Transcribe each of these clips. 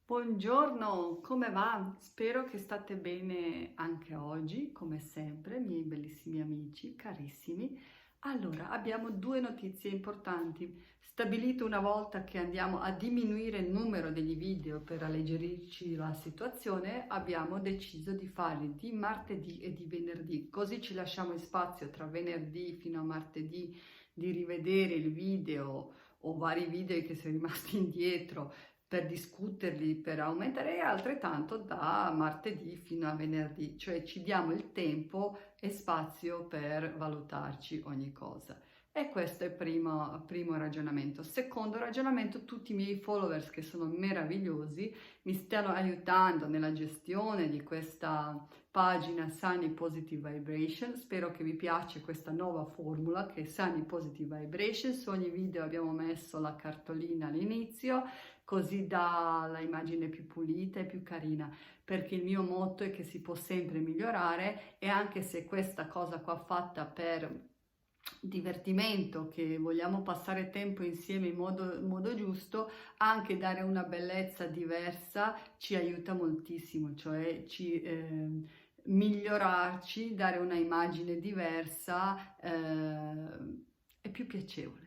Buongiorno, come va? Spero che state bene anche oggi, come sempre, miei bellissimi amici, carissimi. Allora, abbiamo due notizie importanti. Stabilito una volta che andiamo a diminuire il numero degli video per alleggerirci la situazione, abbiamo deciso di farli di martedì e di venerdì, così ci lasciamo il spazio tra venerdì fino a martedì di rivedere il video o vari video che si è rimasti indietro per discuterli, per aumentare, e altrettanto da martedì fino a venerdì, cioè ci diamo il tempo e spazio per valutarci ogni cosa. E questo è il primo ragionamento. Secondo ragionamento, tutti i miei followers che sono meravigliosi mi stanno aiutando nella gestione di questa pagina Sunny Positive Vibration. Spero che vi piace questa nuova formula che è Sunny Positive Vibration. Su ogni video abbiamo messo la cartolina all'inizio, così dà l'immagine più pulita e più carina, perché il mio motto è che si può sempre migliorare, e anche se questa cosa qua fatta per divertimento, che vogliamo passare tempo insieme in modo giusto, anche dare una bellezza diversa ci aiuta moltissimo, cioè migliorarci, dare una immagine diversa, è più piacevole,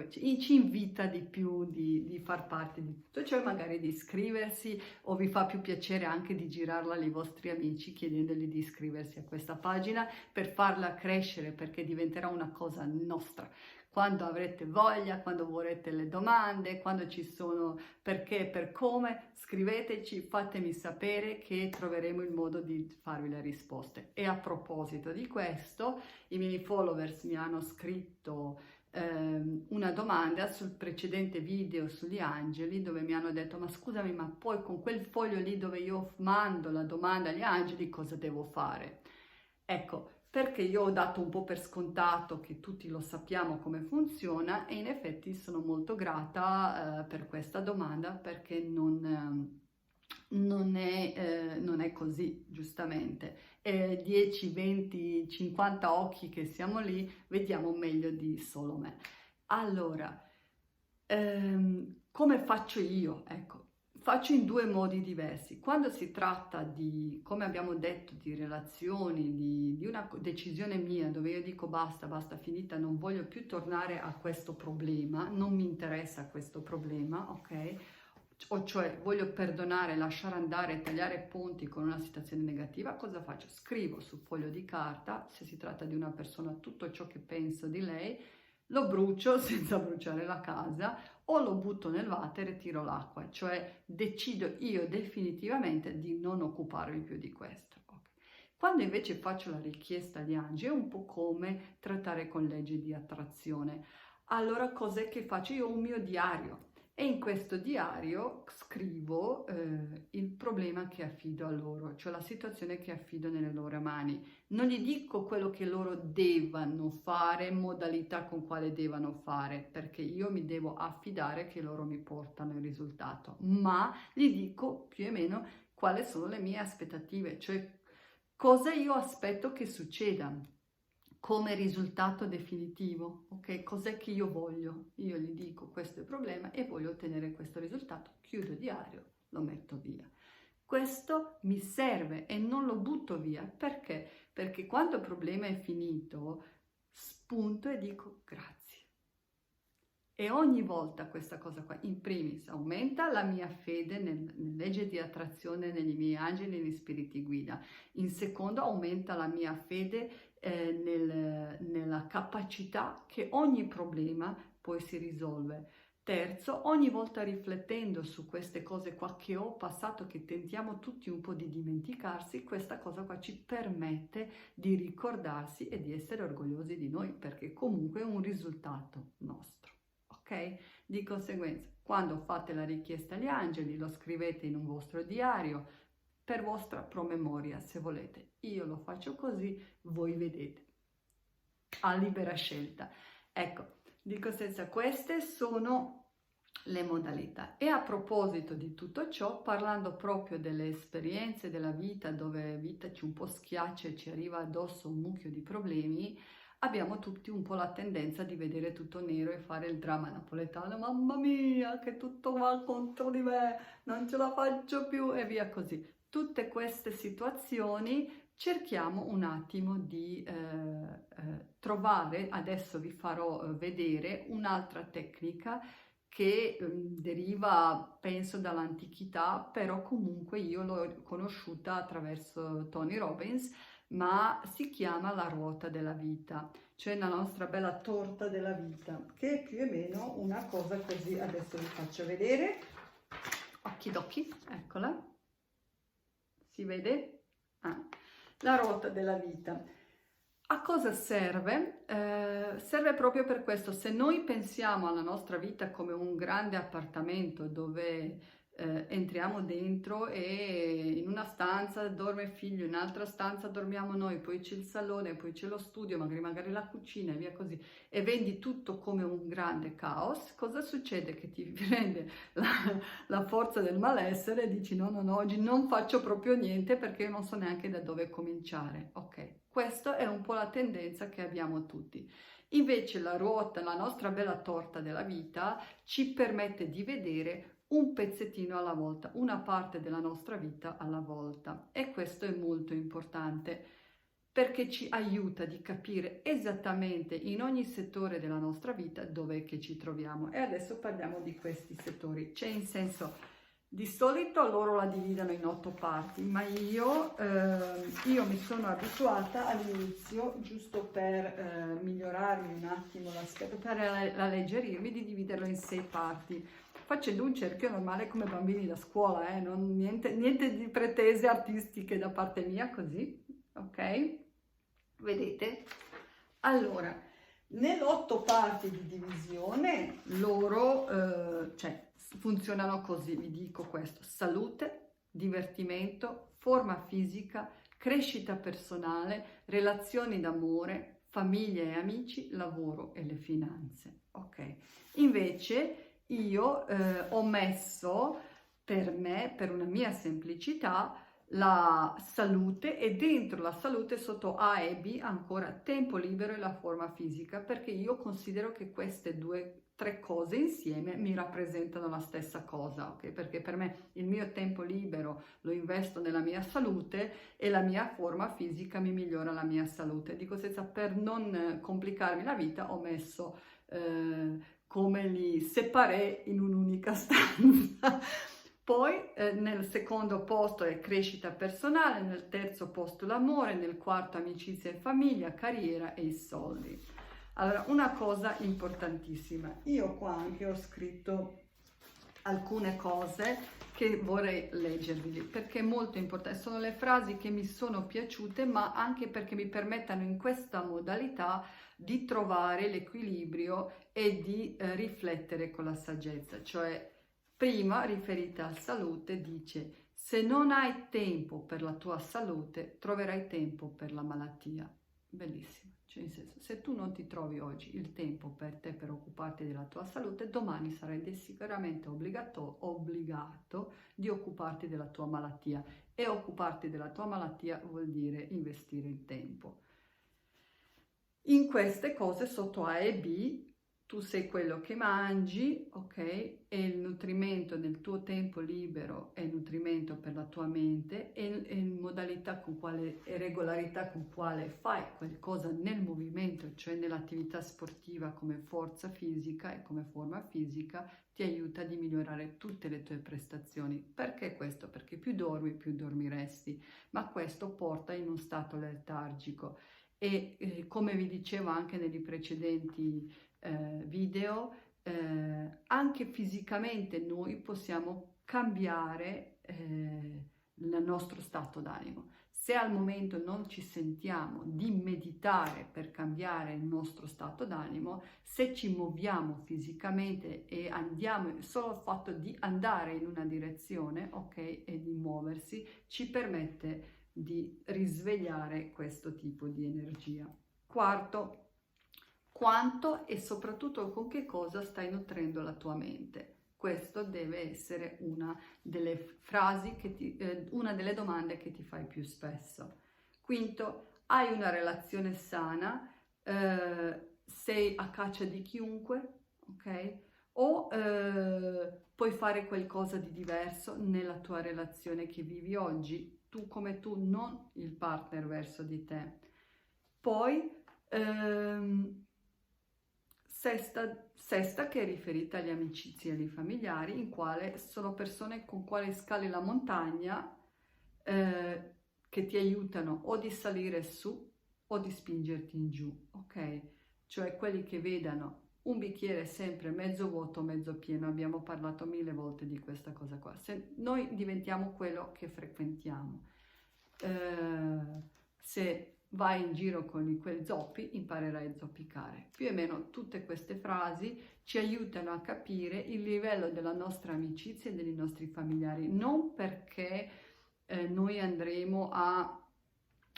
ci invita di più di far parte di tutto, cioè magari di iscriversi, o vi fa più piacere anche di girarla ai vostri amici chiedendogli di iscriversi a questa pagina per farla crescere, perché diventerà una cosa nostra. Quando avrete voglia, quando vorrete le domande, quando ci sono perché, per come, scriveteci, fatemi sapere che troveremo il modo di farvi le risposte. E a proposito di questo, i miei followers mi hanno scritto una domanda sul precedente video sugli angeli, dove mi hanno detto: ma scusami, ma poi con quel foglio lì dove io mando la domanda agli angeli cosa devo fare? Ecco, perché io ho dato un po' per scontato che tutti lo sappiamo come funziona, e in effetti sono molto grata per questa domanda, perché non è così, giustamente. 10, 20, 50 occhi che siamo lì, vediamo meglio di solo me. Allora, come faccio io? Ecco, faccio in due modi diversi. Quando si tratta di, come abbiamo detto, di relazioni, di una decisione mia dove io dico basta, basta, finita, non voglio più tornare a questo problema, non mi interessa questo problema, ok? O cioè voglio perdonare, lasciare andare, tagliare ponti con una situazione negativa, cosa faccio? Scrivo sul foglio di carta, se si tratta di una persona, tutto ciò che penso di lei, lo brucio senza bruciare la casa, o lo butto nel water e tiro l'acqua, cioè decido io definitivamente di non occuparmi più di questo. Okay. Quando invece faccio la richiesta agli angeli è un po' come trattare con legge di attrazione. Allora cos'è che faccio? Io ho un mio diario, e in questo diario scrivo il problema che affido a loro, cioè la situazione che affido nelle loro mani. Non gli dico quello che loro devono fare, modalità con quale devono fare, perché io mi devo affidare che loro mi portano il risultato, ma gli dico più o meno quali sono le mie aspettative, cioè cosa io aspetto che succeda come risultato definitivo, ok? Cos'è che io voglio? Io gli dico questo è il problema e voglio ottenere questo risultato, chiudo il diario, lo metto via. Questo mi serve e non lo butto via, perché? Perché quando il problema è finito, spunto e dico grazie. E ogni volta questa cosa qua, in primis, aumenta la mia fede nella legge di attrazione, negli miei angeli e negli spiriti guida. In secondo, aumenta la mia fede nella capacità che ogni problema poi si risolve. Terzo, ogni volta riflettendo su queste cose qua che ho passato, che tentiamo tutti un po' di dimenticarsi, questa cosa qua ci permette di ricordarsi e di essere orgogliosi di noi, perché comunque è un risultato nostro. Ok? Di conseguenza, quando fate la richiesta agli angeli, lo scrivete in un vostro diario per vostra promemoria, se volete. Io lo faccio così, voi vedete, a libera scelta. Ecco, di conseguenza queste sono le modalità. E a proposito di tutto ciò, parlando proprio delle esperienze della vita, dove vita ci un po' schiaccia e ci arriva addosso un mucchio di problemi, abbiamo tutti un po' la tendenza di vedere tutto nero e fare il dramma napoletano, mamma mia, che tutto va contro di me, non ce la faccio più e via così. Tutte queste situazioni cerchiamo un attimo di trovare, adesso vi farò vedere un'altra tecnica che deriva, penso, dall'antichità, però comunque io l'ho conosciuta attraverso Tony Robbins, ma si chiama la ruota della vita, cioè la nostra bella torta della vita, che è più o meno una cosa così. Adesso vi faccio vedere, occhi d'occhi, eccola, si vede? Ah, la ruota della vita. A cosa serve? Serve proprio per questo. Se noi pensiamo alla nostra vita come un grande appartamento dove entriamo dentro e in una stanza dorme il figlio, in un'altra stanza dormiamo noi, poi c'è il salone, poi c'è lo studio, magari la cucina e via così, e vendi tutto come un grande caos, cosa succede? Che ti prende la forza del malessere e dici no, oggi non faccio proprio niente perché io non so neanche da dove cominciare. Ok. Questa è un po' la tendenza che abbiamo tutti. Invece la ruota, la nostra bella torta della vita, ci permette di vedere un pezzettino alla volta, una parte della nostra vita alla volta. E questo è molto importante perché ci aiuta di capire esattamente in ogni settore della nostra vita dove che ci troviamo. E adesso parliamo di questi settori. C'è in senso... Di solito loro la dividono in 8 parti, ma io mi sono abituata all'inizio, giusto per migliorarmi un attimo l'aspetto, per alleggerirmi, di dividerlo in 6 parti, facendo un cerchio normale come bambini da scuola, niente di pretese artistiche da parte mia, così, ok? Vedete? Allora, nelle 8 parti di divisione loro, funzionano così, vi dico questo: salute, divertimento, forma fisica, crescita personale, relazioni d'amore, famiglia e amici, lavoro e le finanze. Ok, invece io ho messo per me, per una mia semplicità, la salute, e dentro la salute sotto A e B ancora tempo libero e la forma fisica, perché io considero che queste 2-3 cose insieme mi rappresentano la stessa cosa, ok? Perché per me il mio tempo libero lo investo nella mia salute e la mia forma fisica mi migliora la mia salute. Di conseguenza, per non complicarmi la vita, ho messo come li separé in un'unica stanza. Poi nel secondo posto è crescita personale, nel terzo posto l'amore, nel quarto amicizia e famiglia, carriera e i soldi. Allora, una cosa importantissima, io qua anche ho scritto alcune cose che vorrei leggervi perché è molto importante, sono le frasi che mi sono piaciute, ma anche perché mi permettano in questa modalità di trovare l'equilibrio e di riflettere con la saggezza. Cioè, prima, riferita alla salute, dice: se non hai tempo per la tua salute, troverai tempo per la malattia. Bellissimo. Cioè, in senso, se tu non ti trovi oggi il tempo per te per occuparti della tua salute, domani sarai sicuramente obbligato di occuparti della tua malattia, e occuparti della tua malattia vuol dire investire il tempo. In queste cose sotto A e B tu sei quello che mangi, ok? E il nutrimento nel tuo tempo libero è nutrimento per la tua mente, e modalità con quale e regolarità con quale fai qualcosa nel movimento, cioè nell'attività sportiva come forza fisica e come forma fisica, ti aiuta di migliorare tutte le tue prestazioni. Perché questo? Perché più dormiresti, ma questo porta in uno stato letargico. E come vi dicevo anche nei precedenti video, anche fisicamente noi possiamo cambiare il nostro stato d'animo. Se al momento non ci sentiamo di meditare per cambiare il nostro stato d'animo, se ci muoviamo fisicamente e andiamo, solo il fatto di andare in una direzione, ok, e di muoversi, ci permette di risvegliare questo tipo di energia. Quarto, quanto e soprattutto con che cosa stai nutrendo la tua mente. Questo deve essere una delle frasi una delle domande che ti fai più spesso. Quinto, hai una relazione sana, sei a caccia di chiunque, ok? O puoi fare qualcosa di diverso nella tua relazione che vivi oggi, tu come tu, non il partner verso di te. Poi, sesta che è riferita agli amicizie e ai familiari, in quale sono persone con quali scali la montagna, che ti aiutano o di salire su o di spingerti in giù, ok? Cioè quelli che vedano un bicchiere sempre mezzo vuoto, mezzo pieno. Abbiamo parlato 1000 volte di questa cosa qua. Se noi diventiamo quello che frequentiamo, se vai in giro con quei zoppi, imparerai a zoppicare. Più o meno tutte queste frasi ci aiutano a capire il livello della nostra amicizia e dei nostri familiari, non perché noi andremo a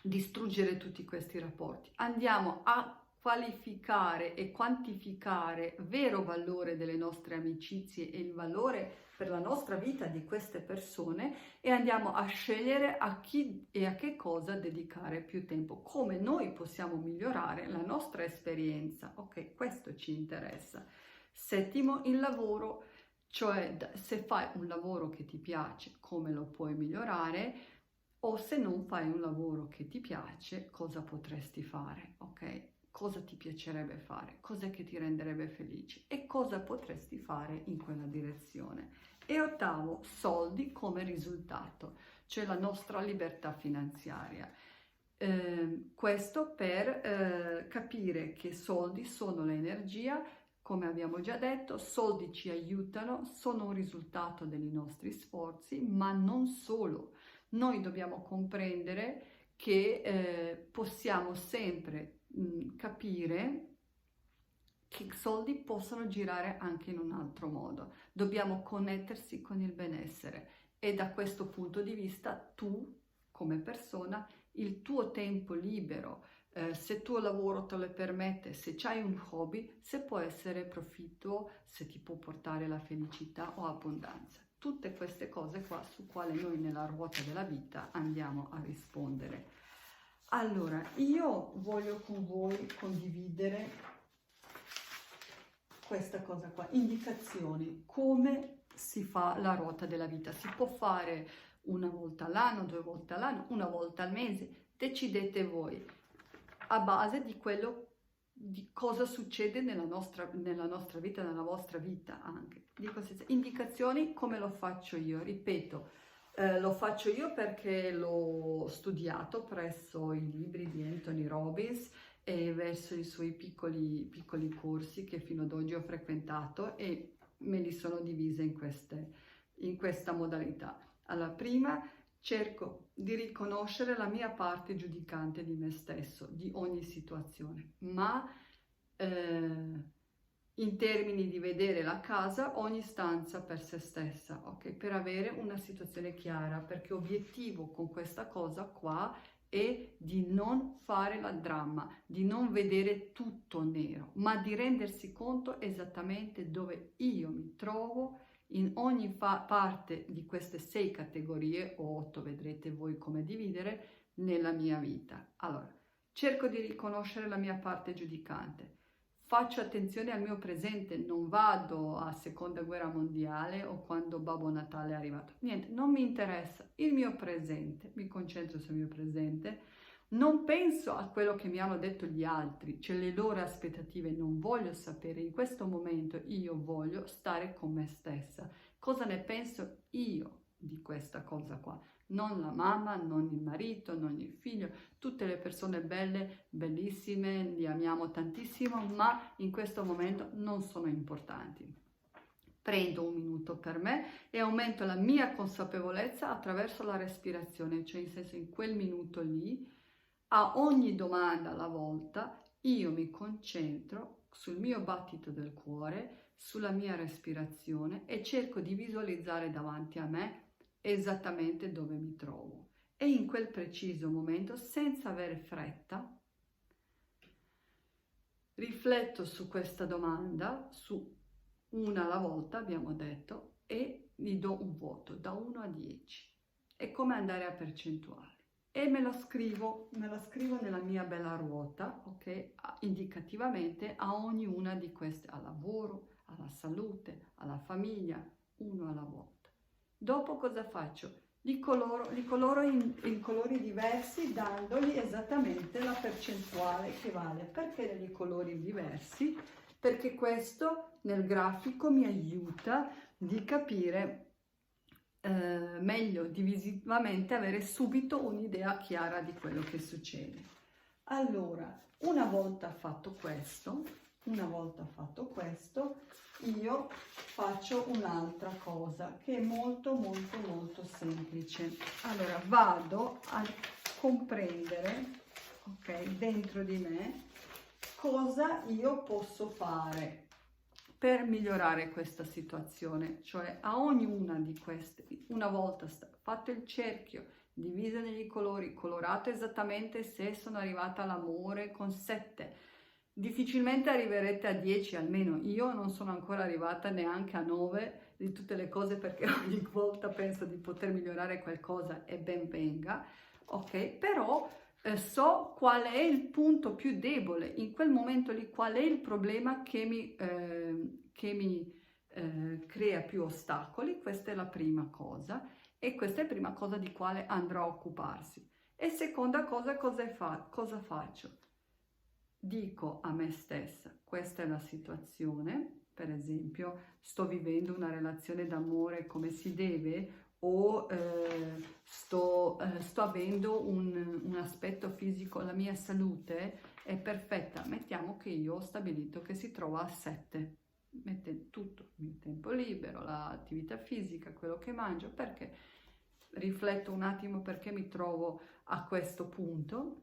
distruggere tutti questi rapporti, andiamo a qualificare e quantificare vero valore delle nostre amicizie e il valore per la nostra vita di queste persone, e andiamo a scegliere a chi e a che cosa dedicare più tempo, come noi possiamo migliorare la nostra esperienza. Ok, questo ci interessa. Settimo, il lavoro, cioè se fai un lavoro che ti piace, come lo puoi migliorare, o se non fai un lavoro che ti piace, cosa potresti fare, ok? Cosa ti piacerebbe fare, cosa che ti renderebbe felice e cosa potresti fare in quella direzione. E ottavo, soldi come risultato, cioè la nostra libertà finanziaria. Questo per capire che soldi sono l'energia, come abbiamo già detto, soldi ci aiutano, sono un risultato dei nostri sforzi, ma non solo. Noi dobbiamo comprendere che possiamo sempre capire che i soldi possono girare anche in un altro modo. Dobbiamo connettersi con il benessere, e da questo punto di vista tu, come persona, il tuo tempo libero, se il tuo lavoro te lo permette, se hai un hobby, se può essere profitto, se ti può portare la felicità o abbondanza. Tutte queste cose qua su quali noi nella ruota della vita andiamo a rispondere. Allora, io voglio con voi condividere questa cosa qua, indicazioni, come si fa la ruota della vita. Si può fare una volta all'anno, 2 volte all'anno, una volta al mese, decidete voi, a base di quello, di cosa succede nella nostra vita, nella vostra vita anche. Indicazioni come lo faccio io, ripeto, lo faccio io perché l'ho studiato presso i libri di Anthony Robbins e verso i suoi piccoli corsi che fino ad oggi ho frequentato, e me li sono divise in questa modalità. Allora, prima cerco di riconoscere la mia parte giudicante di me stesso, di ogni situazione, ma in termini di vedere la casa, ogni stanza per se stessa, ok? Per avere una situazione chiara, perché obiettivo con questa cosa qua è di non fare la dramma, di non vedere tutto nero, ma di rendersi conto esattamente dove io mi trovo in ogni parte di queste 6 categorie, o 8, vedrete voi come dividere, nella mia vita. Allora, cerco di riconoscere la mia parte giudicante. Faccio attenzione al mio presente, non vado a seconda guerra mondiale o quando Babbo Natale è arrivato. Niente, non mi interessa il mio presente, mi concentro sul mio presente, non penso a quello che mi hanno detto gli altri, cioè le loro aspettative, non voglio sapere. In questo momento io voglio stare con me stessa. Cosa ne penso io di questa cosa qua? Non la mamma, non il marito, non il figlio, tutte le persone belle, bellissime, li amiamo tantissimo, ma in questo momento non sono importanti. Prendo un minuto per me e aumento la mia consapevolezza attraverso la respirazione, cioè in senso, in quel minuto lì, a ogni domanda alla volta, io mi concentro sul mio battito del cuore, sulla mia respirazione, e cerco di visualizzare davanti a me esattamente dove mi trovo. E in quel preciso momento, senza avere fretta, rifletto su questa domanda, su una alla volta, abbiamo detto, e gli do un voto da 1 a 10. È come andare a percentuali. e me la scrivo nella mia bella ruota, ok? Indicativamente a ognuna di queste, al lavoro, alla salute, alla famiglia, uno alla volta. Dopo cosa faccio? Li coloro in colori diversi, dandogli esattamente la percentuale che vale. Perché li colori diversi? Perché questo nel grafico mi aiuta di capire meglio, divisivamente, avere subito un'idea chiara di quello che succede. Allora, una volta fatto questo, io faccio un'altra cosa che è molto molto molto semplice. Allora, vado a comprendere, ok, dentro di me cosa io posso fare per migliorare questa situazione, cioè a ognuna di queste, una volta fatto il cerchio, diviso negli colori, colorato esattamente se sono arrivata all'amore con 7, difficilmente arriverete a 10 almeno, io non sono ancora arrivata neanche a 9 di tutte le cose perché ogni volta penso di poter migliorare qualcosa e ben venga, ok? Però so qual è il punto più debole, in quel momento lì qual è il problema che mi crea più ostacoli, questa è la prima cosa e questa è la prima cosa di quale andrò a occuparsi. E seconda cosa, cosa faccio? Dico a me stessa, questa è la situazione, per esempio sto vivendo una relazione d'amore come si deve o sto avendo un aspetto fisico, la mia salute è perfetta, mettiamo che io ho stabilito che si trova a 7, mette tutto il tempo libero, l'attività fisica, quello che mangio, perché rifletto un attimo perché mi trovo a questo punto,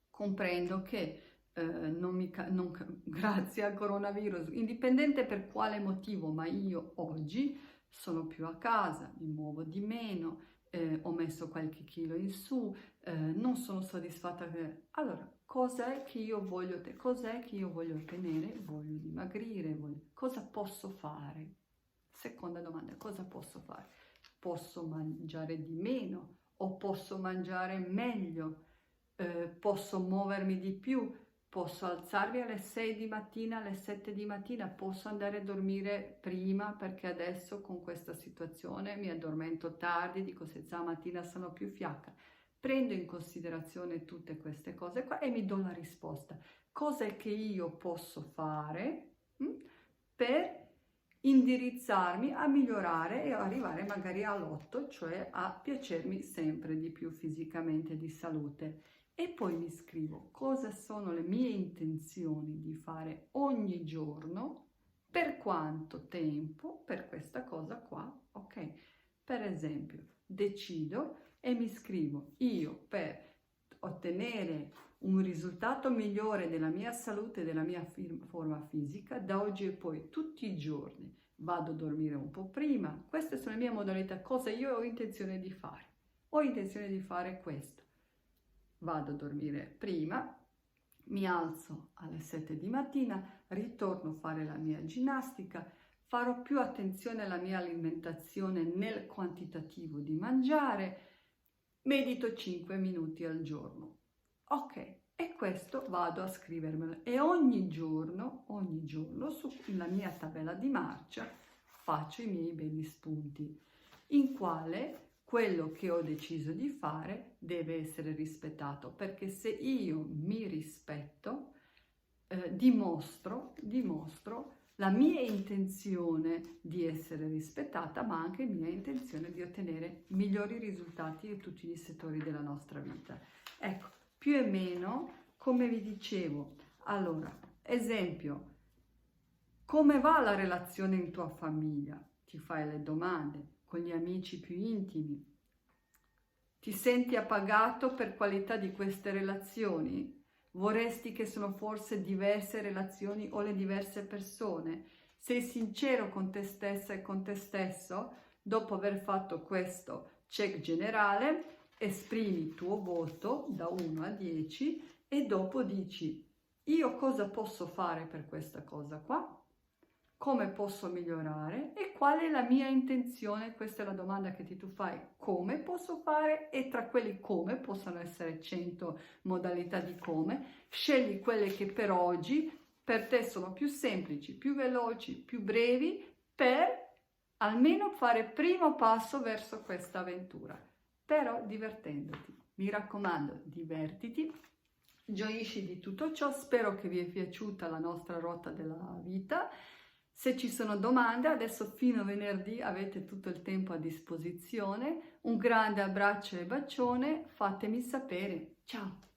comprendo che grazie al coronavirus, indipendente per quale motivo, ma io oggi sono più a casa, mi muovo di meno, ho messo qualche chilo in su, non sono soddisfatta. Allora, cos'è che io voglio ottenere? Voglio dimagrire, cosa posso fare? Seconda domanda, cosa posso fare? Posso mangiare di meno o posso mangiare meglio? Posso muovermi di più? Posso alzarmi alle 6 di mattina, alle 7 di mattina, posso andare a dormire prima perché adesso con questa situazione mi addormento tardi, dico se stamattina sono più fiacca. Prendo in considerazione tutte queste cose qua e mi do la risposta. Cosa è che io posso fare per indirizzarmi a migliorare e arrivare magari all'8, cioè a piacermi sempre di più fisicamente, di salute. E poi mi scrivo cosa sono le mie intenzioni di fare ogni giorno, per quanto tempo, per questa cosa qua, ok? Per esempio, decido e mi scrivo io per ottenere un risultato migliore della mia salute e della mia forma fisica, da oggi e poi tutti i giorni vado a dormire un po' prima. Queste sono le mie modalità, cosa io ho intenzione di fare. Ho intenzione di fare questo. Vado a dormire prima, mi alzo alle 7 di mattina, ritorno a fare la mia ginnastica, farò più attenzione alla mia alimentazione nel quantitativo di mangiare, medito 5 minuti al giorno. Ok, e questo vado a scrivermelo e ogni giorno sulla mia tabella di marcia faccio i miei belli spunti, in quale quello che ho deciso di fare deve essere rispettato, perché se io mi rispetto, dimostro la mia intenzione di essere rispettata, ma anche la mia intenzione di ottenere migliori risultati in tutti gli settori della nostra vita. Ecco, più o meno, come vi dicevo, allora, esempio, come va la relazione in tua famiglia? Ti fai le domande. Con gli amici più intimi? Ti senti appagato per qualità di queste relazioni? Vorresti che sono forse diverse relazioni o le diverse persone? Sei sincero con te stessa e con te stesso? Dopo aver fatto questo check generale, esprimi il tuo voto da 1 a 10 e dopo dici: io cosa posso fare per questa cosa qua? come posso migliorare e qual è la mia intenzione. Questa è la domanda che tu fai: come posso fare? E tra quelli come possono essere 100 modalità di come. Scegli quelle che per oggi per te sono più semplici, più veloci, più brevi, per almeno fare il primo passo verso questa avventura, però divertendoti. Mi raccomando, divertiti, gioisci di tutto ciò. Spero che vi è piaciuta la nostra rotta della vita. Se ci sono domande, adesso fino a venerdì avete tutto il tempo a disposizione. Un grande abbraccio e bacione, fatemi sapere. Ciao!